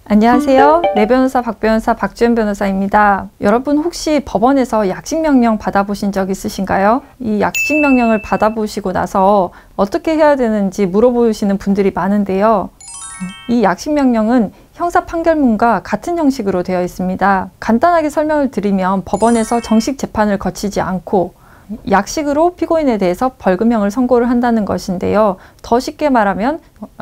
안녕하세요. 내 변호사 박변호사 박주연 변호사입니다. 여러분 혹시 법원에서 약식명령 받아보신 적 있으신가요? 이 약식명령을 받아보시고 나서 어떻게 해야 되는지 물어보시는 분들이 많은데요. 이 약식명령은 형사 판결문과 같은 형식으로 되어 있습니다. 간단하게 설명을 드리면 법원에서 정식 재판을 거치지 않고 약식으로 피고인에 대해서 벌금형을 선고를 한다는 것인데요. 더 쉽게 말하면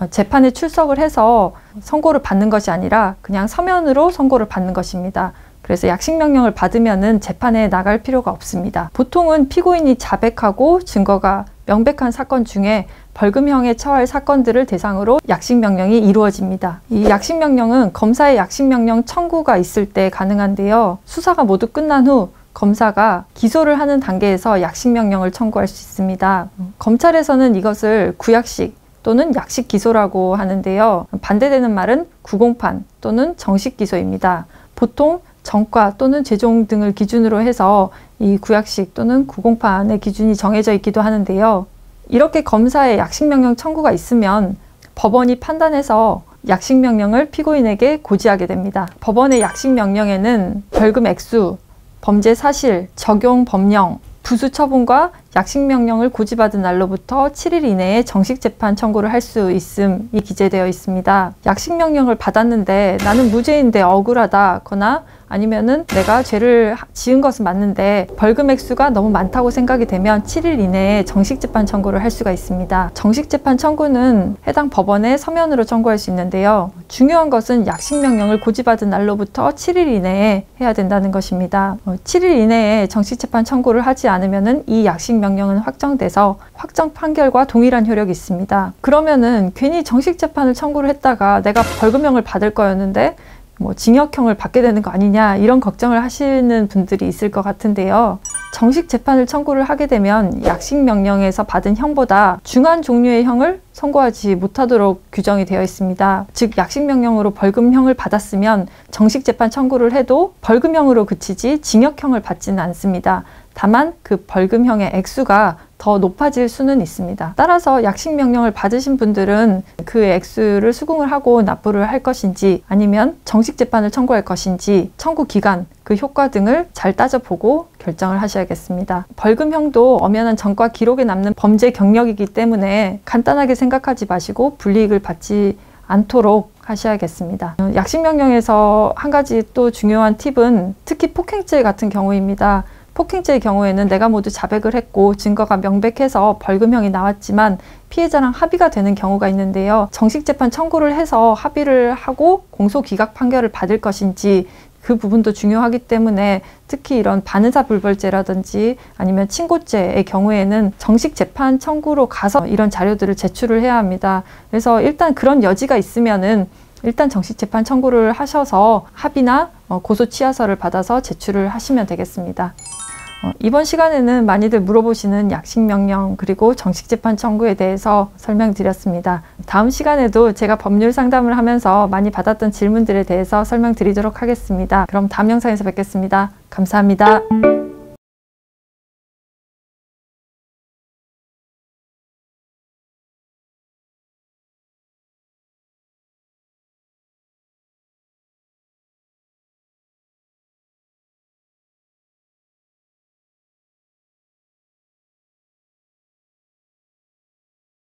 재판에 출석을 해서 선고를 받는 것이 아니라 그냥 서면으로 선고를 받는 것입니다. 그래서 약식명령을 받으면은 재판에 나갈 필요가 없습니다. 보통은 피고인이 자백하고 증거가 명백한 사건 중에 벌금형에 처할 사건들을 대상으로 약식명령이 이루어집니다. 이 약식명령은 검사의 약식명령 청구가 있을 때 가능한데요. 수사가 모두 끝난 후 검사가 기소를 하는 단계에서 약식명령을 청구할 수 있습니다. 검찰에서는 이것을 구약식 또는 약식 기소라고 하는데요. 반대되는 말은 구공판 또는 정식 기소입니다. 보통 전과 또는 재종 등을 기준으로 해서 이 구약식 또는 구공판의 기준이 정해져 있기도 하는데요. 이렇게 검사의 약식명령 청구가 있으면 법원이 판단해서 약식명령을 피고인에게 고지하게 됩니다. 법원의 약식명령에는 벌금 액수, 범죄 사실, 적용 법령, 부수 처분과 약식명령을 고지받은 날로부터 7일 이내에 정식재판 청구를 할 수 있음이 기재되어 있습니다. 약식명령을 받았는데 나는 무죄인데 억울하다거나 아니면은 내가 죄를 지은 것은 맞는데 벌금 액수가 너무 많다고 생각이 되면 7일 이내에 정식재판 청구를 할 수가 있습니다. 정식재판 청구는 해당 법원에 서면으로 청구할 수 있는데요. 중요한 것은 약식명령을 고지받은 날로부터 7일 이내에 해야 된다는 것입니다. 7일 이내에 정식재판 청구를 하지 않으면은 이 약식명령은 확정돼서 확정 판결과 동일한 효력이 있습니다. 그러면은 괜히 정식재판을 청구를 했다가 내가 벌금형을 받을 거였는데 징역형을 받게 되는 거 아니냐 이런 걱정을 하시는 분들이 있을 것 같은데요. 정식 재판을 청구를 하게 되면 약식명령에서 받은 형보다 중한 종류의 형을 선고하지 못하도록 규정이 되어 있습니다. 즉 약식명령으로 벌금형을 받았으면 정식 재판 청구를 해도 벌금형으로 그치지 징역형을 받지는 않습니다. 다만 그 벌금형의 액수가 더 높아질 수는 있습니다. 따라서 약식명령을 받으신 분들은 그 액수를 수긍을 하고 납부를 할 것인지 아니면 정식재판을 청구할 것인지 청구 기간, 그 효과 등을 잘 따져보고 결정을 하셔야겠습니다. 벌금형도 엄연한 전과 기록에 남는 범죄 경력이기 때문에 간단하게 생각하지 마시고 불이익을 받지 않도록 하셔야겠습니다. 약식명령에서 한 가지 또 중요한 팁은 특히 폭행죄 같은 경우입니다. 폭행죄의 경우에는 내가 모두 자백을 했고 증거가 명백해서 벌금형이 나왔지만 피해자랑 합의가 되는 경우가 있는데요. 정식재판 청구를 해서 합의를 하고 공소기각 판결을 받을 것인지 그 부분도 중요하기 때문에 특히 이런 반의사불벌죄라든지 아니면 친고죄의 경우에는 정식재판 청구로 가서 이런 자료들을 제출을 해야 합니다. 그래서 일단 그런 여지가 있으면은 일단 정식재판 청구를 하셔서 합의나 고소취하서를 받아서 제출을 하시면 되겠습니다. 이번 시간에는 많이들 물어보시는 약식명령 그리고 정식재판 청구에 대해서 설명드렸습니다. 다음 시간에도 제가 법률 상담을 하면서 많이 받았던 질문들에 대해서 설명드리도록 하겠습니다. 그럼 다음 영상에서 뵙겠습니다. 감사합니다.